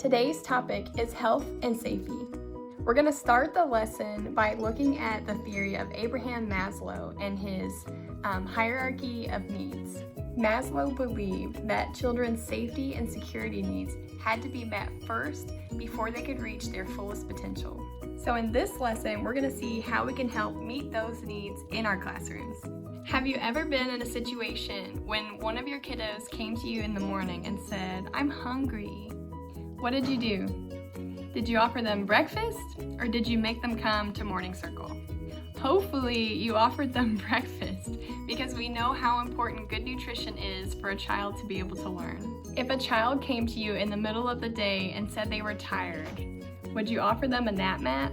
Today's topic is health and safety. We're going to start the lesson by looking at the theory of Abraham Maslow and his hierarchy of needs. Maslow believed that children's safety and security needs had to be met first before they could reach their fullest potential. So in this lesson, we're going to see how we can help meet those needs in our classrooms. Have you ever been in a situation when one of your kiddos came to you in the morning and said, "I'm hungry"? What did you do? Did you offer them breakfast or did you make them come to morning circle? Hopefully you offered them breakfast because we know how important good nutrition is for a child to be able to learn. If a child came to you in the middle of the day and said they were tired, would you offer them a nap mat?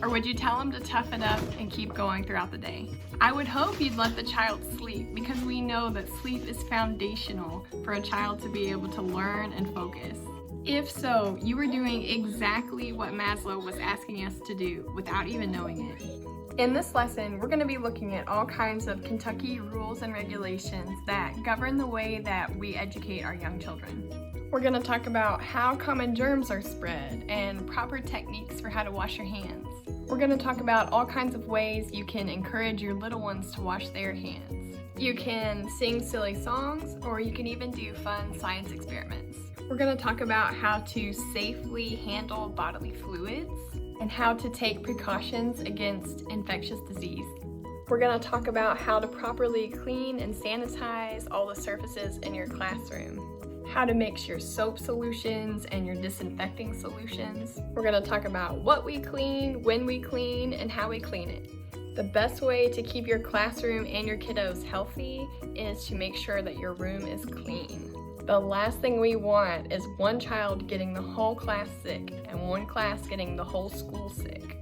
Or would you tell them to tough it up and keep going throughout the day? I would hope you'd let the child sleep because we know that sleep is foundational for a child to be able to learn and focus. If so, you were doing exactly what Maslow was asking us to do without even knowing it. In this lesson, we're going to be looking at all kinds of Kentucky rules and regulations that govern the way that we educate our young children. We're going to talk about how common germs are spread and proper techniques for how to wash your hands. We're going to talk about all kinds of ways you can encourage your little ones to wash their hands. You can sing silly songs, or you can even do fun science experiments. We're going to talk about how to safely handle bodily fluids and how to take precautions against infectious disease. We're going to talk about how to properly clean and sanitize all the surfaces in your classroom, how to mix your soap solutions and your disinfecting solutions. We're going to talk about what we clean, when we clean, and how we clean it. The best way to keep your classroom and your kiddos healthy is to make sure that your room is clean. The last thing we want is one child getting the whole class sick and one class getting the whole school sick.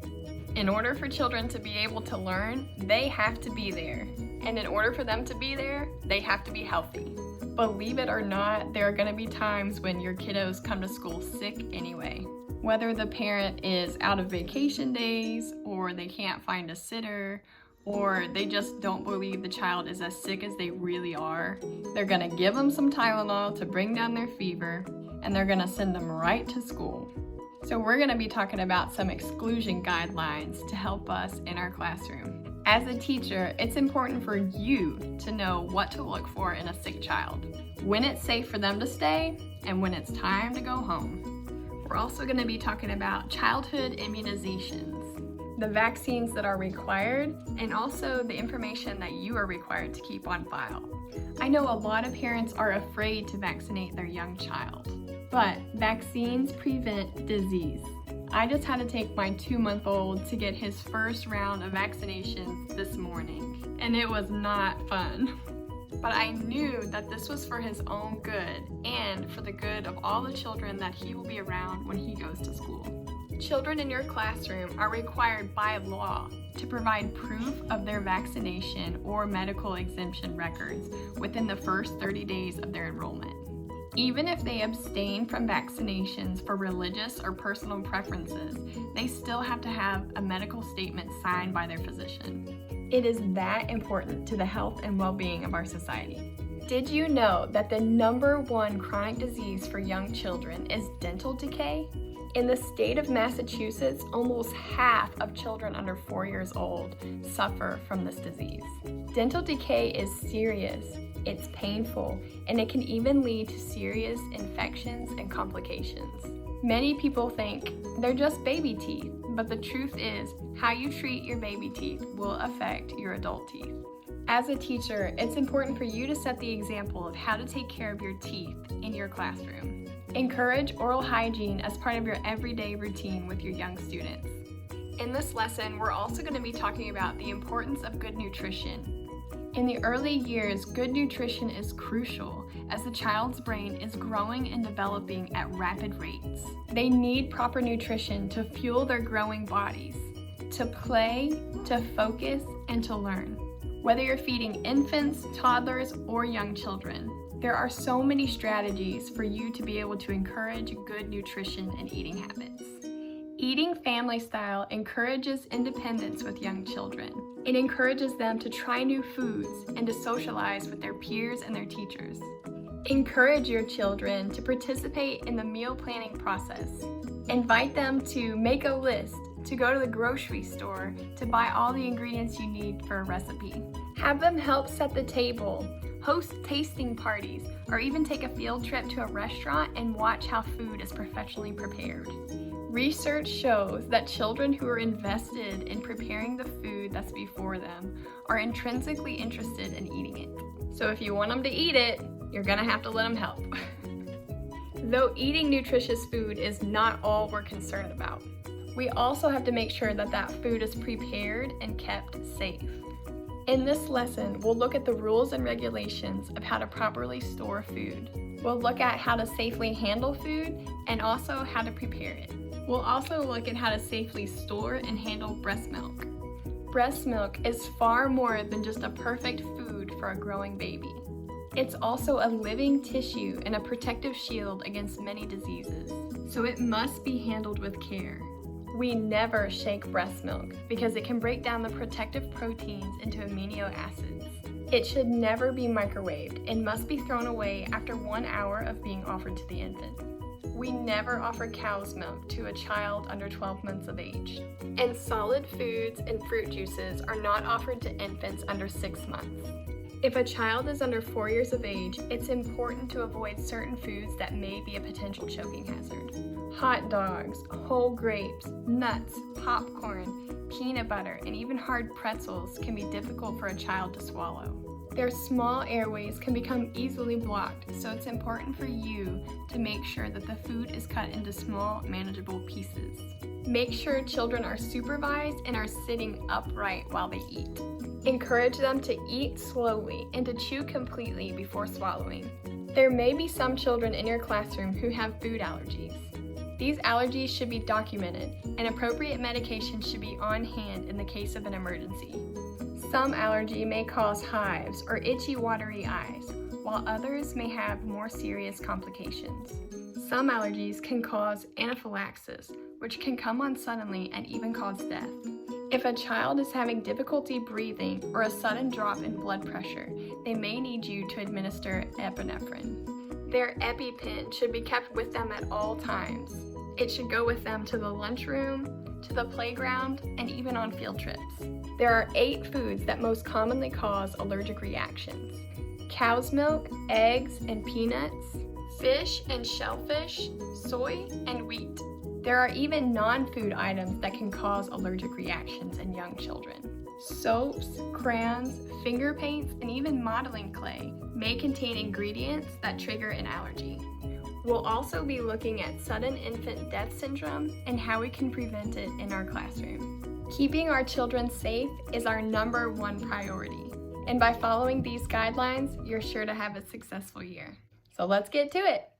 In order for children to be able to learn, they have to be there. And in order for them to be there, they have to be healthy. Believe it or not, there are going to be times when your kiddos come to school sick anyway. Whether the parent is out of vacation days, or they can't find a sitter, or they just don't believe the child is as sick as they really are, they're going to give them some Tylenol to bring down their fever, and they're going to send them right to school. So we're going to be talking about some exclusion guidelines to help us in our classroom. As a teacher, it's important for you to know what to look for in a sick child, when it's safe for them to stay, and when it's time to go home. We're also going to be talking about childhood immunizations, the vaccines that are required, and also the information that you are required to keep on file. I know a lot of parents are afraid to vaccinate their young child, but vaccines prevent disease. I just had to take my 2-month-old to get his first round of vaccinations this morning, and it was not fun. But I knew that this was for his own good and for the good of all the children that he will be around when he goes to school. Children in your classroom are required by law to provide proof of their vaccination or medical exemption records within the first 30 days of their enrollment. Even if they abstain from vaccinations for religious or personal preferences, they still have to have a medical statement signed by their physician. It is that important to the health and well-being of our society. Did you know that the #1 chronic disease for young children is dental decay? In the state of Massachusetts, almost half of children under 4 years old suffer from this disease. Dental decay is serious, it's painful, and it can even lead to serious infections and complications. Many people think they're just baby teeth, but the truth is, how you treat your baby teeth will affect your adult teeth. As a teacher, it's important for you to set the example of how to take care of your teeth in your classroom. Encourage oral hygiene as part of your everyday routine with your young students. In this lesson, we're also going to be talking about the importance of good nutrition. In the early years, good nutrition is crucial as the child's brain is growing and developing at rapid rates. They need proper nutrition to fuel their growing bodies, to play, to focus, and to learn. Whether you're feeding infants, toddlers, or young children, there are so many strategies for you to be able to encourage good nutrition and eating habits. Eating family style encourages independence with young children. It encourages them to try new foods and to socialize with their peers and their teachers. Encourage your children to participate in the meal planning process. Invite them to make a list, to go to the grocery store, to buy all the ingredients you need for a recipe. Have them help set the table, host tasting parties, or even take a field trip to a restaurant and watch how food is professionally prepared. Research shows that children who are invested in preparing the food that's before them are intrinsically interested in eating it. So if you want them to eat it, you're gonna have to let them help. Though eating nutritious food is not all we're concerned about, we also have to make sure that that food is prepared and kept safe. In this lesson, we'll look at the rules and regulations of how to properly store food. We'll look at how to safely handle food and also how to prepare it. We'll also look at how to safely store and handle breast milk. Breast milk is far more than just a perfect food for a growing baby. It's also a living tissue and a protective shield against many diseases, so it must be handled with care. We never shake breast milk because it can break down the protective proteins into amino acids. It should never be microwaved and must be thrown away after 1 hour of being offered to the infant. We never offer cow's milk to a child under 12 months of age. And solid foods and fruit juices are not offered to infants under 6 months. If a child is under 4 years of age, it's important to avoid certain foods that may be a potential choking hazard. Hot dogs, whole grapes, nuts, popcorn, peanut butter, and even hard pretzels can be difficult for a child to swallow. Their small airways can become easily blocked, so it's important for you to make sure that the food is cut into small, manageable pieces. Make sure children are supervised and are sitting upright while they eat. Encourage them to eat slowly and to chew completely before swallowing. There may be some children in your classroom who have food allergies. These allergies should be documented, and appropriate medication should be on hand in the case of an emergency. Some allergy may cause hives or itchy, watery eyes, while others may have more serious complications. Some allergies can cause anaphylaxis, which can come on suddenly and even cause death. If a child is having difficulty breathing or a sudden drop in blood pressure, they may need you to administer epinephrine. Their EpiPen should be kept with them at all times. It should go with them to the lunchroom, to the playground, and even on field trips. There are 8 foods that most commonly cause allergic reactions: cow's milk, eggs and peanuts, fish and shellfish, soy, and wheat. There are even non-food items that can cause allergic reactions in young children. Soaps, crayons, finger paints, and even modeling clay may contain ingredients that trigger an allergy. We'll also be looking at sudden infant death syndrome and how we can prevent it in our classroom. Keeping our children safe is our #1 priority, and by following these guidelines, you're sure to have a successful year. So let's get to it.